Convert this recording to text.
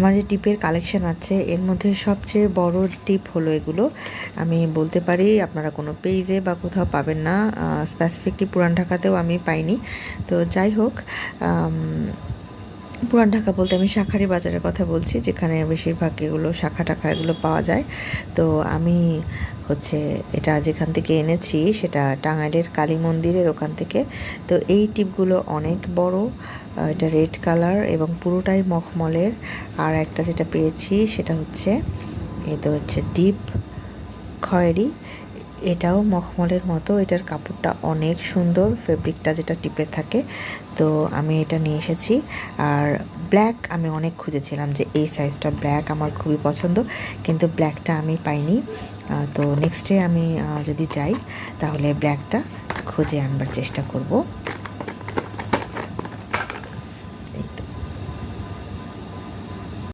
আমার যে টিপের কালেকশন আছে এর মধ্যে সবচেয়ে বড় টিপ হলো এগুলো। আমি বলতে পারি আপনারা কোনো পেজে বা কোথাও পাবেন না, স্পেসিফিকলি পুরান ঢাকাতেও আমি পাইনি। তো যাই হোক, পুরান ঢাকা বলতে আমি শাঁখারী বাজারের কথা বলছি, যেখানে বেশিরভাগ এগুলো শাখা টাখা এগুলো পাওয়া যায়। তো আমি এটা যেখান থেকে এনেছি সেটা টাঙ্গাইলের কালী মন্দিরের ওখান থেকে। তো এই টিপগুলো অনেক বড়, এটা রেড কালার এবং পুরোটাই মখমলের। আর একটা যেটা পেয়েছি সেটা এটা হচ্ছে ডিপ খয়েরি, এটাও মখমলের মতো। এটার কাপড়টা অনেক সুন্দর, ফেব্রিকটা যেটা টিপে থাকে। তো আমি এটা নিয়ে এসেছি। আর ব্ল্যাক আমি অনেক খুঁজেছিলাম যে এই সাইজটা ব্ল্যাক আমার খুবই পছন্দ, কিন্তু ব্ল্যাকটা আমি পাইনি। তো নেক্সট ডে আমি যদি যাই তাহলে ব্ল্যাকটা খুঁজে আনবার চেষ্টা করব।